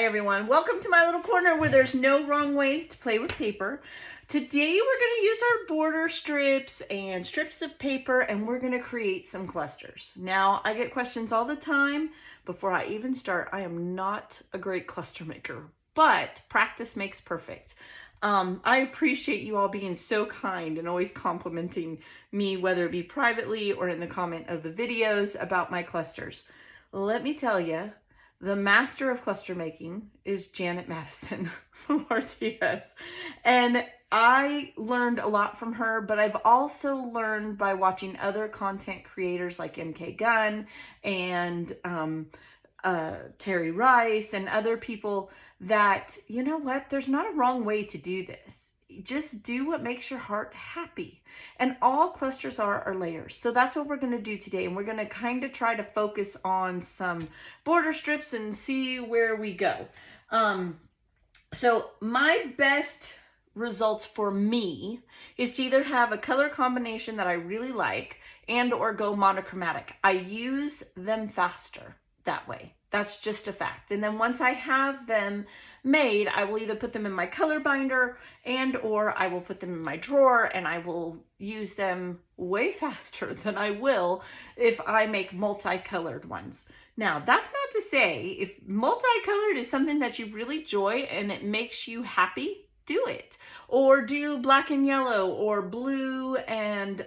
everyone, welcome to my little corner where there's no wrong way to play with paper. Today we're going to use our border strips and strips of paper, and we're going to create some clusters. Now, I get questions all the time. Before I even start, I am not a great cluster maker, but practice makes perfect. I appreciate you all being so kind and always complimenting me, whether it be privately or in the comment of the videos about my clusters. Let me tell you, the master of cluster making is Janet Madison from RTS. And I learned a lot from her, but I've also learned by watching other content creators like MK Gunn and Terry Rice and other people that, you know what, there's not a wrong way to do this. Just do what makes your heart happy. And all clusters are layers. So that's what we're going to do today. And we're going to kind of try to focus on some border strips and see where we go. So my best results for me is to either have a color combination that I really like and or go monochromatic. I use them faster that way. That's just a fact. And then once I have them made, I will either put them in my color binder and or I will put them in my drawer, and I will use them way faster than I will if I make multicolored ones. Now, that's not to say if multicolored is something that you really enjoy and it makes you happy, do it. Or do black and yellow or blue and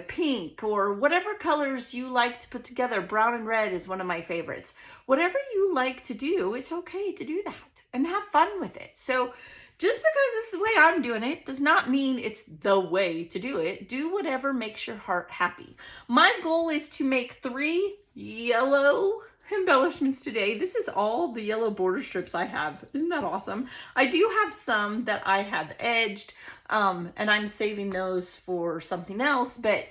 pink, or whatever colors you like to put together. Brown and red is one of my favorites. Whatever you like to do, it's okay to do that and have fun with it. So just because this is the way I'm doing it does not mean it's the way to do it. Do whatever makes your heart happy. My goal is to make 3 yellow embellishments today. This is all the yellow border strips I have. Isn't that awesome? I do have some that I have edged, and I'm saving those for something else, but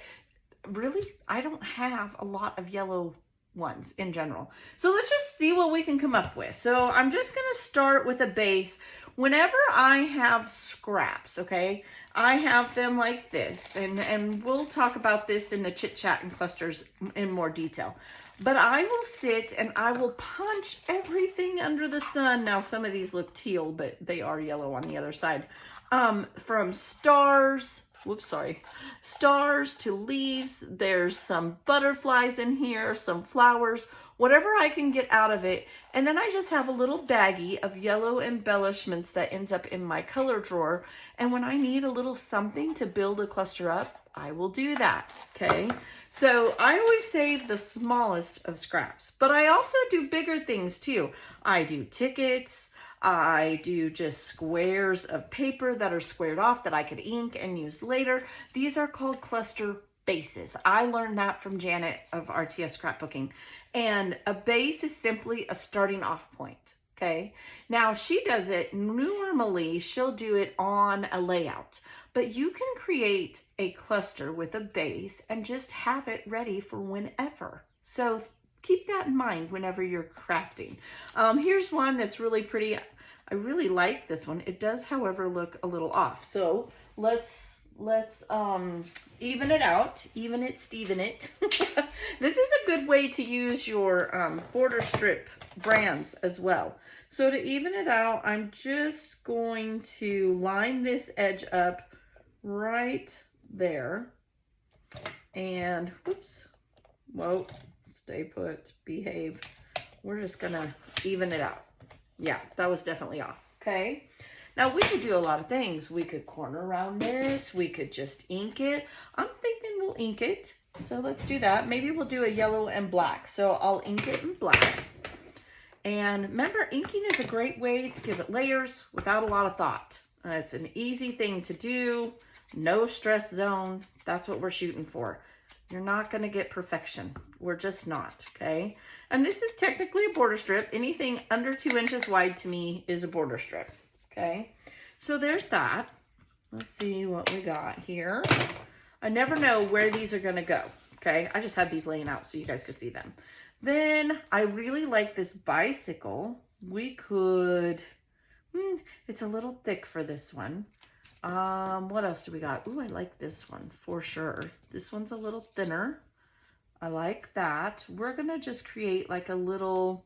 really, I don't have a lot of yellow ones in general. So let's just see what we can come up with. So I'm just going to start with a base. Whenever I have scraps, okay, I have them like this, and we'll talk about this in the chit chat and clusters in more detail. But I will sit and I will punch everything under the sun. Now, some of these look teal, but they are yellow on the other side. From stars to leaves. There's some butterflies in here, some flowers, whatever I can get out of it. And then I just have a little baggie of yellow embellishments that ends up in my color drawer. And when I need a little something to build a cluster up, I will do that, okay? So I always save the smallest of scraps, but I also do bigger things too. I do tickets. I do just squares of paper that are squared off that I could ink and use later. These are called cluster bases. I learned that from Janet of RTS Scrapbooking. And a base is simply a starting off point, okay? Now, she does it, normally she'll do it on a layout, but you can create a cluster with a base and just have it ready for whenever. So keep that in mind whenever you're crafting. Here's one that's really pretty. I really like this one. It does, however, look a little off. So let's even it out, even it, Steven it. This is a good way to use your border strip brands as well. So to even it out, I'm just going to line this edge up right there. And whoops, whoa, stay put, behave. We're just gonna even it out. Yeah, that was definitely off, okay? Now, we could do a lot of things. We could corner around this. We could just ink it. I'm thinking we'll ink it. So let's do that. Maybe we'll do a yellow and black. So I'll ink it in black. And remember, inking is a great way to give it layers without a lot of thought. It's an easy thing to do. No stress zone. That's what we're shooting for. You're not going to get perfection. We're just not, okay? And this is technically a border strip. Anything under 2 inches wide to me is a border strip. Okay, so there's that. Let's see what we got here. I never know where these are going to go. Okay, I just had these laying out so you guys could see them. Then I really like this bicycle. We could, it's a little thick for this one. What else do we got? Ooh, I like this one for sure. This one's a little thinner. I like that. We're going to just create like a little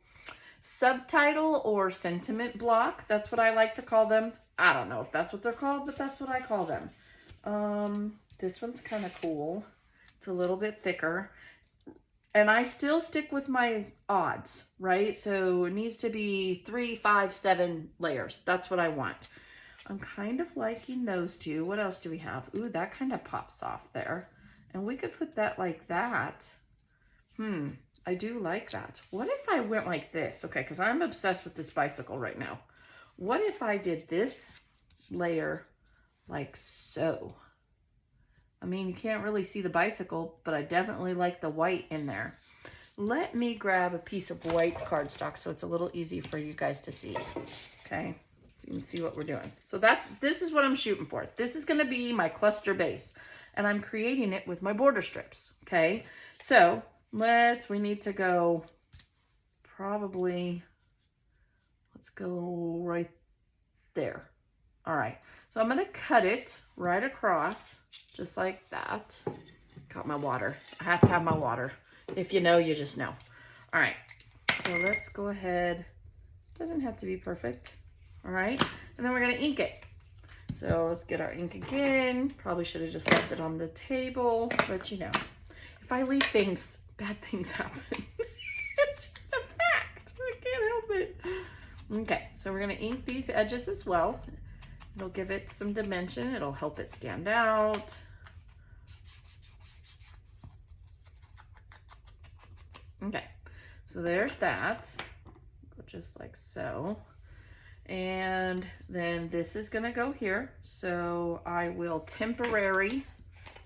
subtitle or sentiment block. That's what I like to call them. I don't know if that's what they're called, but that's what I call them. This one's kind of cool. It's a little bit thicker. And I still stick with my odds, right? So it needs to be 3, 5, 7 layers. That's what I want. I'm kind of liking those two. What else do we have? Ooh, that kind of pops off there. And we could put that like that. I do like that. What if I went like this? Okay, because I'm obsessed with this bicycle right now. What if I did this layer like so? I mean, you can't really see the bicycle, but I definitely like the white in there. Let me grab a piece of white cardstock so it's a little easy for you guys to see. Okay, so you can see what we're doing. So this is what I'm shooting for. This is going to be my cluster base, and I'm creating it with my border strips. Okay, so we need to go probably, let's go right there. All right, so I'm going to cut it right across just like that. Got my water. I have to have my water. If you know, you just know. All right, so let's go ahead. Doesn't have to be perfect. All right, and then we're going to ink it. So let's get our ink again. Probably should have just left it on the table, but you know, if I leave things, bad things happen. It's just a fact. I can't help it. Okay, so we're going to ink these edges as well. It'll give it some dimension. It'll help it stand out. Okay, so there's that. Go just like so. And then this is gonna go here. So I will temporary,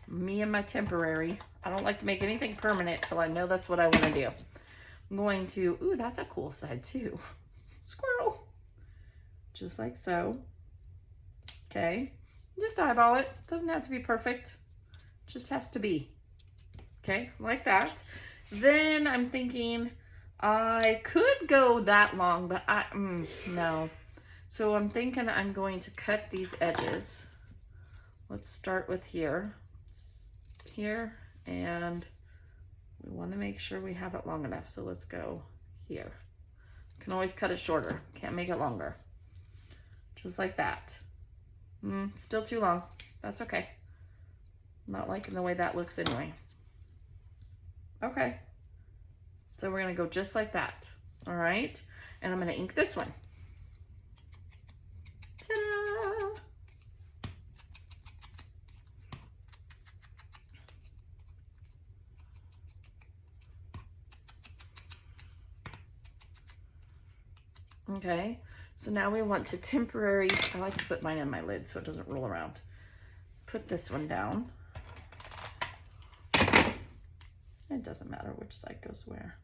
me and my temporary. I don't like to make anything permanent till I know that's what I wanna do. I'm going to, ooh, that's a cool side too. Squirrel. Just like so. Okay, just eyeball it. Doesn't have to be perfect. Just has to be. Okay, like that. Then I'm thinking I could go that long, but no. So I'm thinking I'm going to cut these edges. Let's start with here. Here, and we want to make sure we have it long enough. So let's go here. Can always cut it shorter. Can't make it longer. Just like that. Still too long. That's okay. Not liking the way that looks anyway. Okay. So we're going to go just like that. All right. And I'm going to ink this one. Ta-da! Okay. So now we want to temporary, I like to put mine in my lid so it doesn't roll around. Put this one down. It doesn't matter which side goes where.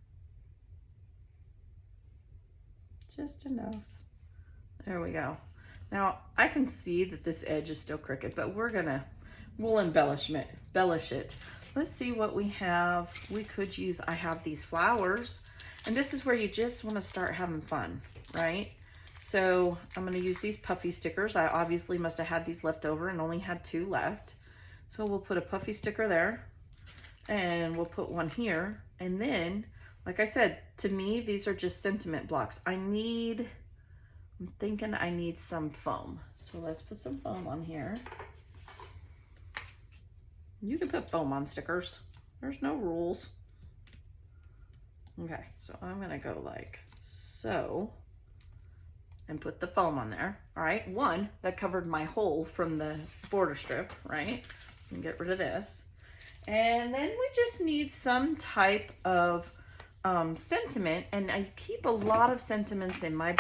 Just enough. There we go. Now I can see that this edge is still crooked, but we'll embellish it. Let's see what we have. We could use, I have these flowers, and this is where you just want to start having fun, right? So I'm going to use these puffy stickers. I obviously must have had these left over and only had 2 left. So we'll put a puffy sticker there, and we'll put one here. And then, like I said, to me, these are just sentiment blocks. I'm thinking I need some foam. So let's put some foam on here. You can put foam on stickers. There's no rules. Okay, so I'm going to go like so. And put the foam on there. All right, one that covered my hole from the border strip, right? And get rid of this. And then we just need some type of sentiment. And I keep a lot of sentiments in my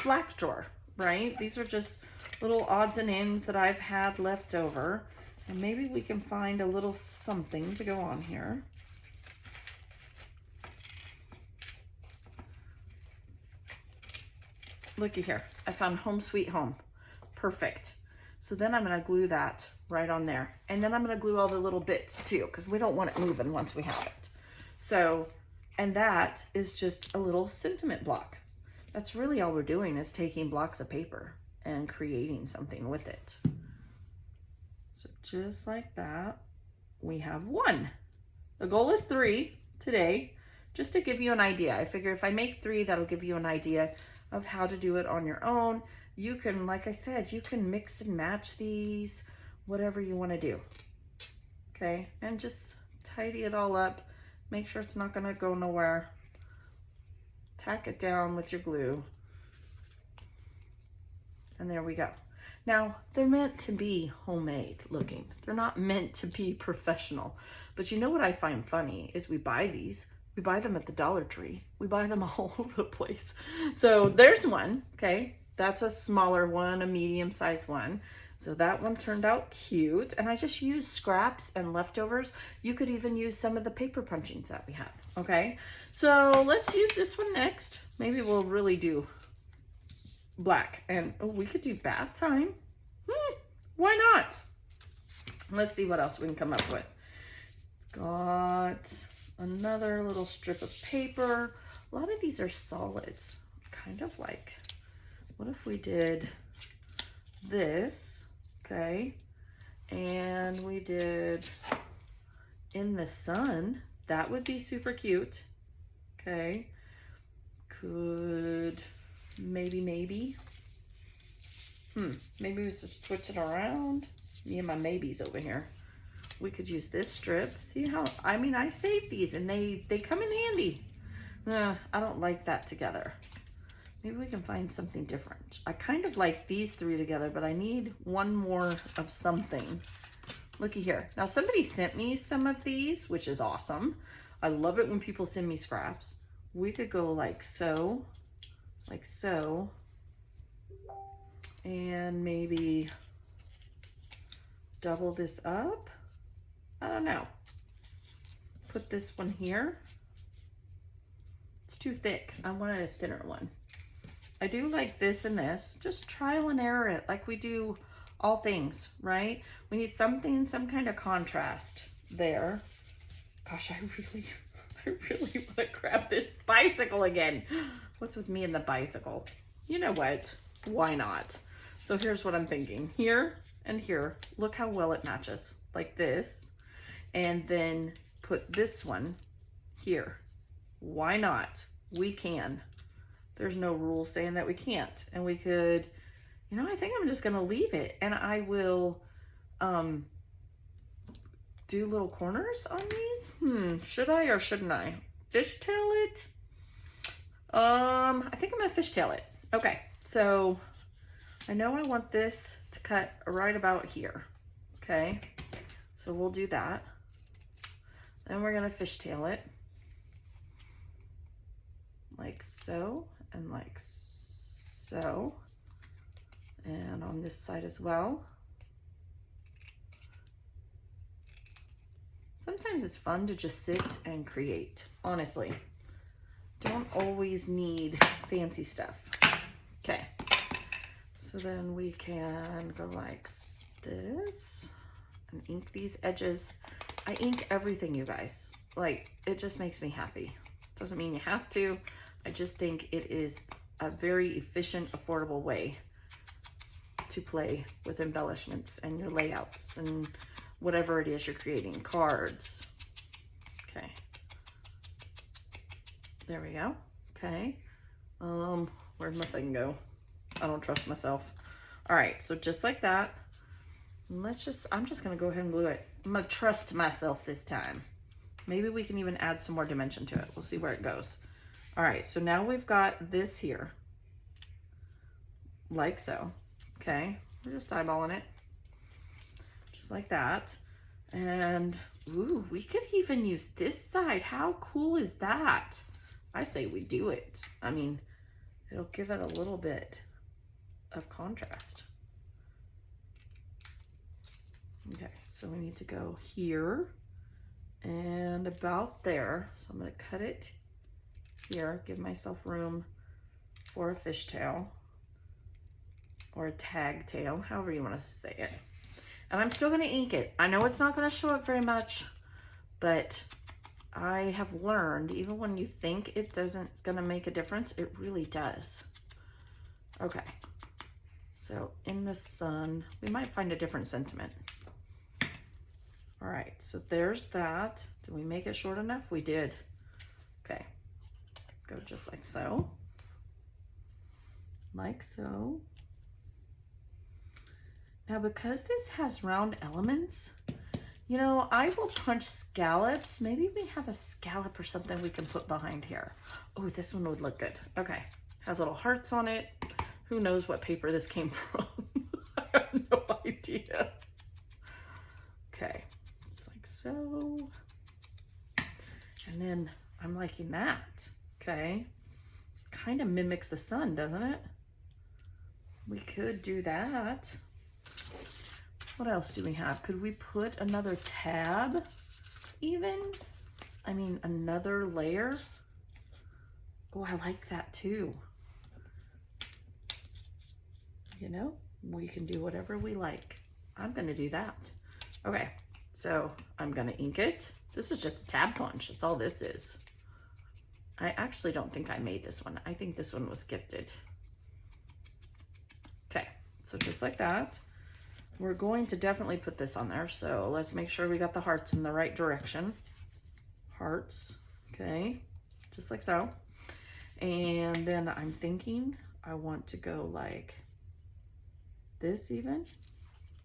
black drawer, right? These are just little odds and ends that I've had left over. And maybe we can find a little something to go on here. Looky here, I found Home Sweet Home. Perfect. So then I'm gonna glue that right on there. And then I'm gonna glue all the little bits too, because we don't want it moving once we have it. So, and that is just a little sentiment block. That's really all we're doing, is taking blocks of paper and creating something with it. So just like that, we have 1. The goal is 3 today. just to give you an idea. I figure if I make 3, that'll give you an idea of how to do it on your own. You can, like I said, you can mix and match these, whatever you want to do. Okay, and just tidy it all up. Make sure it's not going to go nowhere. Tack it down with your glue. And there we go. Now, they're meant to be homemade looking. They're not meant to be professional. But you know what I find funny is we buy these. We buy them at the Dollar Tree. We buy them all over the place. So there's one, okay? That's a smaller one, a medium-sized one. So that one turned out cute. And I just used scraps and leftovers. You could even use some of the paper punchings that we had, okay? So let's use this one next. Maybe we'll really do black. And oh, we could do bath time. Why not? Let's see what else we can come up with. It's got another little strip of paper. A lot of these are solids. Kind of like, what if we did this, okay? And we did in the sun. That would be super cute, okay? Could maybe maybe we should switch it around. Me and my maybes over here. We could use this strip. See how, I mean, I saved these and they come in handy. I don't like that together. Maybe we can find something different. I kind of like these 3 together, but I need one more of something. Looky here. Now somebody sent me some of these, which is awesome. I love it when people send me scraps. We could go like so, and maybe double this up. I don't know. Put this one here. It's too thick. I wanted a thinner one. I do like this and this. Just trial and error it like we do all things, right? We need something, some kind of contrast there. Gosh, I really want to grab this bicycle again. What's with me and the bicycle? You know what? Why not? So here's what I'm thinking. Here and here, look how well it matches. Like this. And then put this one here. Why not? We can. There's no rule saying that we can't. And we could, you know, I think I'm just going to leave it. And I will do little corners on these. Should I or shouldn't I? Fishtail it? I think I'm going to fishtail it. Okay, so I know I want this to cut right about here. Okay, so we'll do that. Then we're going to fishtail it. Like so, and like so. And on this side as well. Sometimes it's fun to just sit and create, honestly. Don't always need fancy stuff. Okay, so then we can go like this and ink these edges. I ink everything, you guys. Like, it just makes me happy. Doesn't mean you have to. I just think it is a very efficient, affordable way to play with embellishments and your layouts and whatever it is you're creating, cards. Okay. There we go. Okay. Where'd my thing go? I don't trust myself. All right, so just like that. I'm just gonna go ahead and glue it. I'm gonna trust myself this time. Maybe we can even add some more dimension to it. We'll see where it goes. All right, so now we've got this here. Like so, okay? We're just eyeballing it. Just like that. And, ooh, we could even use this side. How cool is that? I say we do it. I mean, it'll give it a little bit of contrast. Okay, so we need to go here and about there. So I'm going to cut it here, give myself room for a fishtail or a tag tail, however you want to say it. And I'm still going to ink it. I know it's not going to show up very much, but I have learned even when you think it's going to make a difference, it really does. Okay, so in the sun, we might find a different sentiment. All right, so there's that. Did we make it short enough? We did. Okay, go just like so. Like so. Now, because this has round elements, you know, I will punch scallops. Maybe we have a scallop or something we can put behind here. Oh, this one would look good. Okay, has little hearts on it. Who knows what paper this came from? I have no idea. Okay, it's like so. And then I'm liking that. Okay, kind of mimics the sun, doesn't it? We could do that. What else do we have? Could we put another tab even? I mean, another layer? Oh, I like that too. You know, we can do whatever we like. I'm gonna do that. Okay, so I'm gonna ink it. This is just a tab punch, that's all this is. I actually don't think I made this one. I think this one was gifted. Okay, so just like that. We're going to definitely put this on there, so let's make sure we got the hearts in the right direction. Hearts, okay, just like so. And then I'm thinking I want to go like this even.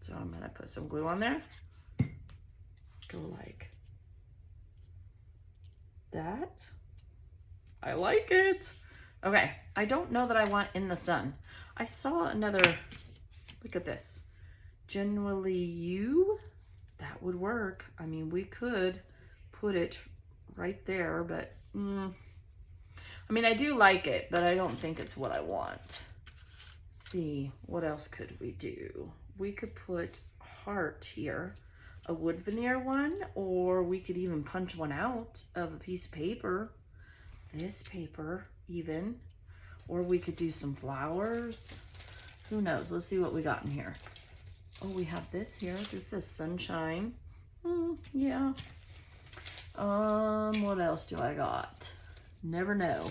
So I'm gonna put some glue on there. Go like that. I like it. Okay, I don't know that I want in the sun. I saw another, look at this. Generally you, that would work. I mean, we could put it right there, but I mean, I do like it, but I don't think it's what I want. See, what else could we do? We could put heart here, a wood veneer one, or we could even punch one out of a piece of paper, this paper even, or we could do some flowers. Who knows? Let's see what we got in here. Oh, we have this here. This is sunshine. Yeah. What else do I got? Never know.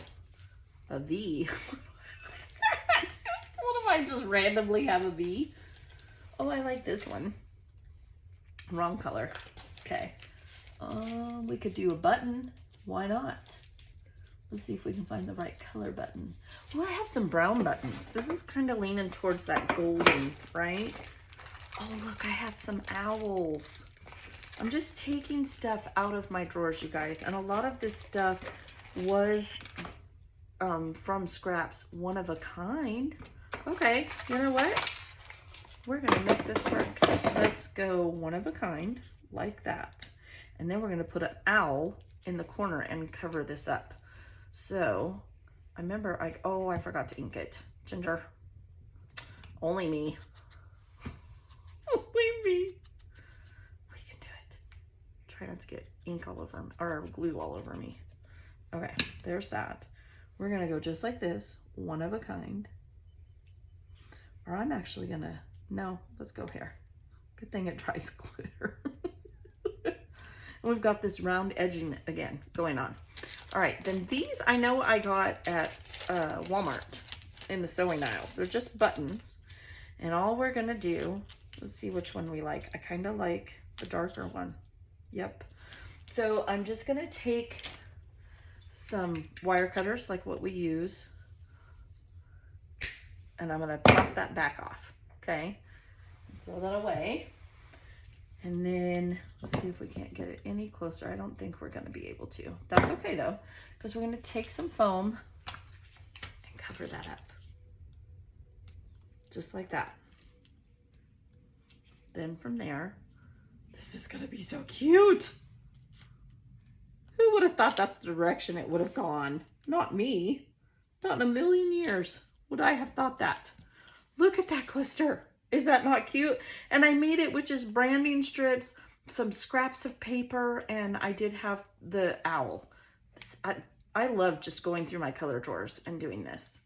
A V. What is that? What if I just randomly have a V? Oh, I like this one. Wrong color. Okay. We could do a button. Why not? Let's see if we can find the right color button. Well, I have some brown buttons. This is kind of leaning towards that golden, right? Oh, look, I have some owls. I'm just taking stuff out of my drawers, you guys. And a lot of this stuff was from scraps, one of a kind. Okay, you know what? We're gonna make this work. Let's go one of a kind, like that. And then we're gonna put an owl in the corner and cover this up. So, I remember, oh, I forgot to ink it. Ginger. Only me. Only me. We can do it. Try not to get ink all over me, or glue all over me. Okay, there's that. We're gonna go just like this, one of a kind. Or I'm actually gonna, no, let's go here. Good thing it dries glitter. And we've got this round edging again going on. All right, then these I know I got at Walmart in the sewing aisle. They're just buttons. And all we're gonna do, let's see which one we like. I kind of like the darker one. Yep. So I'm just gonna take some wire cutters like what we use, and I'm gonna pop that back off, okay? Throw that away. And then let's see if we can't get it any closer. I don't think we're gonna be able to. That's okay though, because we're gonna take some foam and cover that up. Just like that. Then from there, this is gonna be so cute. Who would have thought that's the direction it would have gone? Not me. Not in a million years would I have thought that. Look at that cluster. Is that not cute? And I made it with just branding strips, some scraps of paper, and I did have the owl. I love just going through my color drawers and doing this.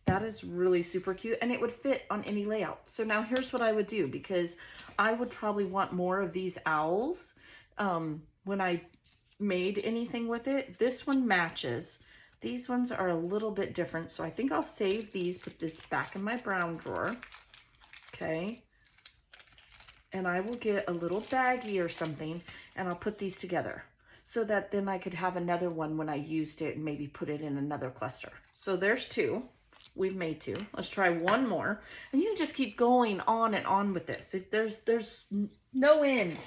That is really super cute, and it would fit on any layout. So now here's what I would do, because I would probably want more of these owls when I made anything with it. This one matches. These ones are a little bit different, so I think I'll save these, put this back in my brown drawer. Okay, and I will get a little baggie or something, and I'll put these together. so that then I could have another one when I used it and maybe put it in another cluster. So there's 2. We've made 2. Let's try one more. And you can just keep going on and on with this. There's no end,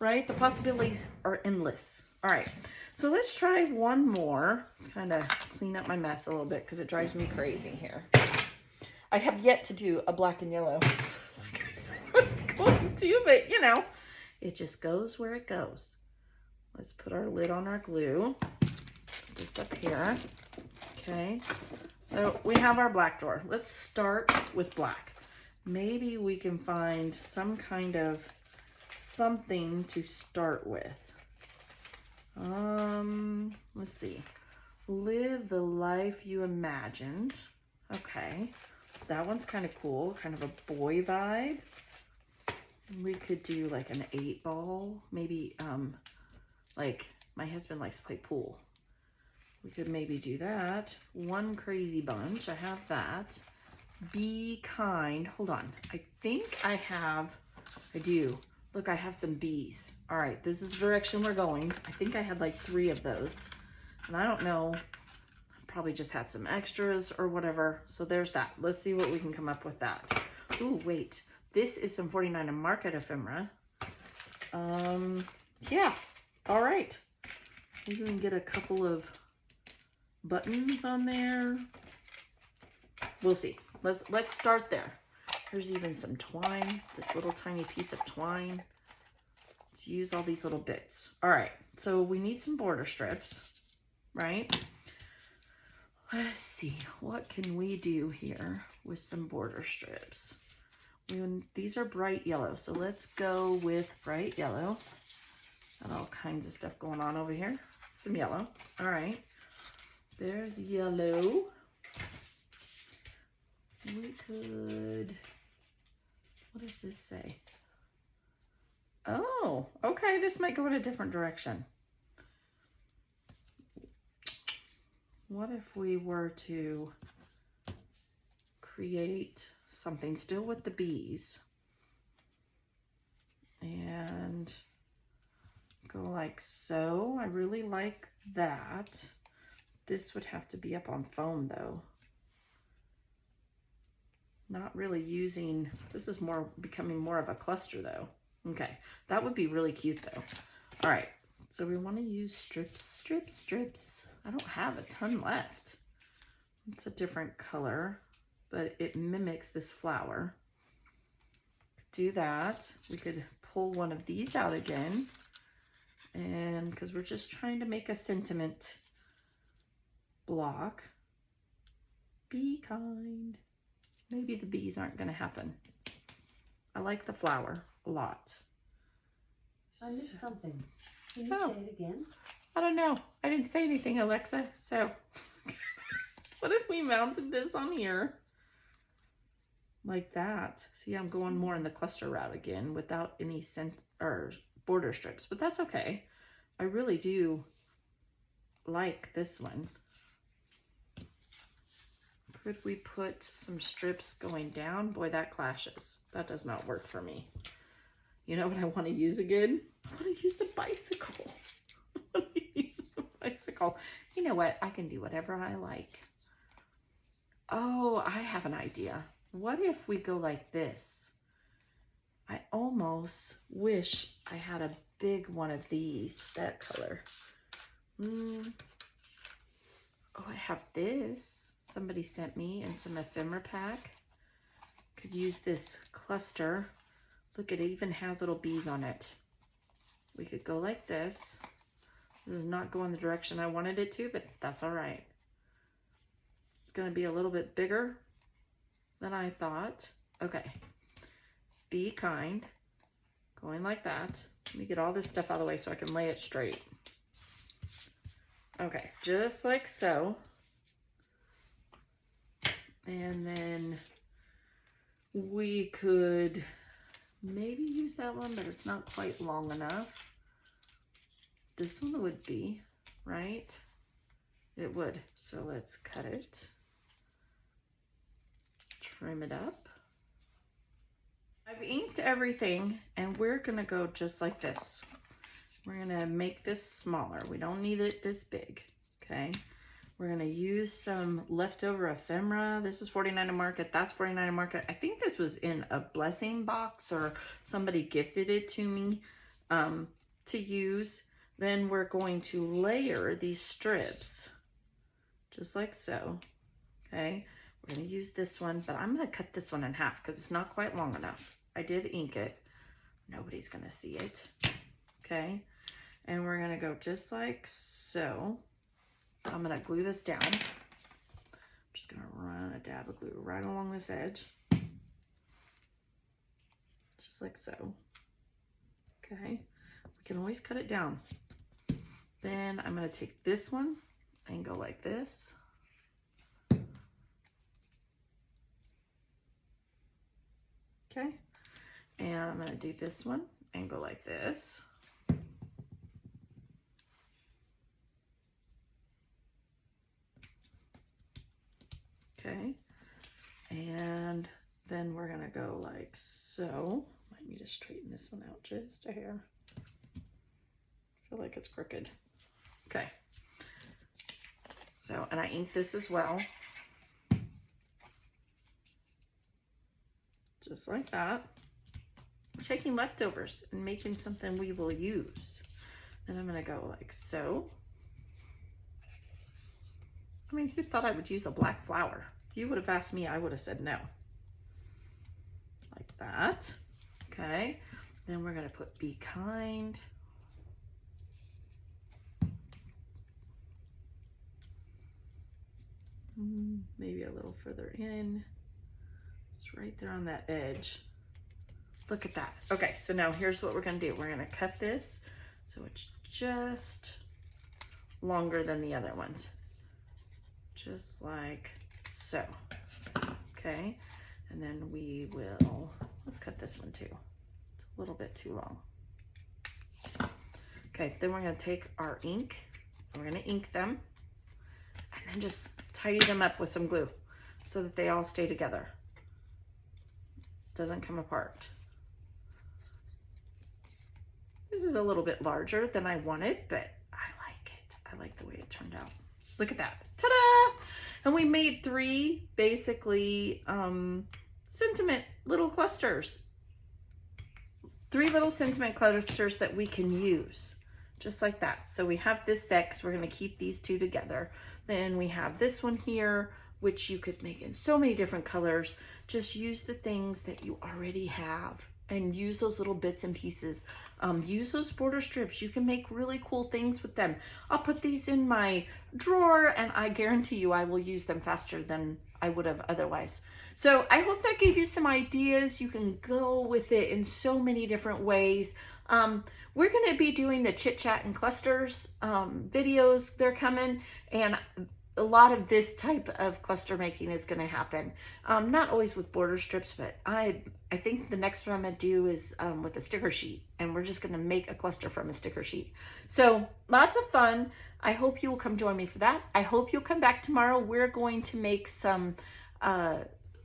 right? The possibilities are endless. All right, so let's try one more. Let's kind of clean up my mess a little bit because it drives me crazy here. I have yet to do a black and yellow. Like I said I was going to, but you know, it just goes where it goes. Let's put our lid on our glue. Put this up here. Okay, so we have our black drawer. Let's start with black. Maybe we can find some kind of something to start with. Let's see. Live the life you imagined. Okay, that one's kind of cool, kind of a boy vibe. We could do like an 8-ball, maybe, like my husband likes to play pool. We could maybe do that. One crazy bunch, I have that. Be kind, hold on. I think I do. Look, I have some bees. All right, this is the direction we're going. I think I had like 3 of those. And I don't know, probably just had some extras or whatever. So there's that. Let's see what we can come up with that. Ooh, wait. This is some 49 and Market ephemera. Yeah, all right. Maybe we can get a couple of buttons on there. We'll see. Let's start there. There's even some twine, this little tiny piece of twine. Let's use all these little bits. All right, so we need some border strips, right? Let's see, what can we do here with some border strips? These are bright yellow, so let's go with bright yellow. Got all kinds of stuff going on over here. Some yellow, all right. There's yellow. We could, what does this say? Oh, okay, this might go in a different direction. What if we were to create something still with the bees and go like so? I really like that. This would have to be up on foam though. Not really using, this is more becoming more of a cluster though. Okay, that would be really cute though. All right, so we want to use strips. I don't have a ton left. It's a different color, but it mimics this flower. Do that. We could pull one of these out again, and because we're just trying to make a sentiment block. Be kind. Maybe the bees aren't going to happen. I like the flower a lot. I missed something. Can you say it again? I don't know. I didn't say anything, Alexa. So what if we mounted this on here? Like that. See, I'm going more in the cluster route again without any border strips, but that's okay. I really do like this one. Could we put some strips going down? Boy, that clashes. That does not work for me. You know what I want to use again? I want to use the bicycle. I want to use the bicycle. You know what? I can do whatever I like. Oh, I have an idea. What if we go like this? I almost wish I had a big one of these, that color. Oh, I have this. Somebody sent me in some ephemera pack. Could use this cluster. Look, it even has little bees on it. We could go like this. This is not going the direction I wanted it to, but that's all right. It's going to be a little bit bigger than I thought. Okay. Be kind. Going like that. Let me get all this stuff out of the way so I can lay it straight. Okay, just like so. And then we could maybe use that one, but it's not quite long enough. This one would be, right? It would. So let's cut it. Trim it up. I've inked everything and we're gonna go just like this. we're gonna make this smaller. We don't need it this big, okay? We're gonna use some leftover ephemera. This is 49 a market, that's 49 a market. I think this was in a blessing box or somebody gifted it to me to use. Then we're going to layer these strips, just like so, okay? We're gonna use this one, but I'm gonna cut this one in half because it's not quite long enough. I did ink it. Nobody's gonna see it, okay? And we're gonna go just like so. I'm gonna glue this down. I'm just gonna run a dab of glue right along this edge. Just like so, okay? We can always cut it down. Then I'm gonna take this one and go like this. Okay, and I'm gonna do this one and go like this. Okay, and then we're gonna go like so. Let me just straighten this one out just a hair. I feel like it's crooked. Okay, so, and I inked this as well. Just like that. We're taking leftovers and making something we will use. Then I'm gonna go like so. I mean, who thought I would use a black flower? If you would have asked me, I would have said no. Like that. Okay. Then we're gonna put Be Kind. Maybe a little further in. It's right there on that edge. Look at that. Okay, so now here's what we're gonna do. We're gonna cut this so it's just longer than the other ones. Just like so. Okay, and then we will, let's cut this one too. It's a little bit too long. Okay, then we're gonna take our ink, we're gonna ink them, and then just tidy them up with some glue so that they all stay together. Doesn't come apart. This is a little bit larger than I wanted, but I like it. I like the way it turned out. Look at that. Ta-da! And we made 3 basically sentiment little clusters. 3 little sentiment clusters that we can use. Just like that. So we have this set because we're going to keep these 2 together. Then we have this one here, which you could make in so many different colors. Just use the things that you already have and use those little bits and pieces. Use those border strips. You can make really cool things with them. I'll put these in my drawer and I guarantee you I will use them faster than I would have otherwise. So I hope that gave you some ideas. You can go with it in so many different ways. We're going to be doing the Chit Chat and Clusters videos. They're coming, and a lot of this type of cluster making is going to happen. Not always with border strips, but I think the next one I'm going to do is with a sticker sheet, and we're just going to make a cluster from a sticker sheet. So lots of fun. I hope you will come join me for that. I hope you'll come back tomorrow. We're going to make some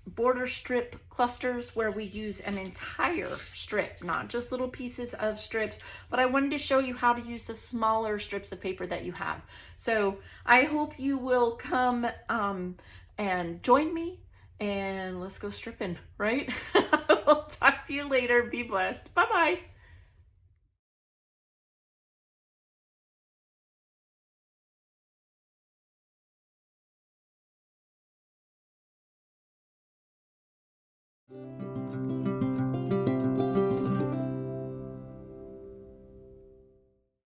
border strip clusters where we use an entire strip, not just little pieces of strips, but I wanted to show you how to use the smaller strips of paper that you have. So I hope you will come and join me, and let's go stripping, right? I'll talk to you later. Be blessed. Bye-bye.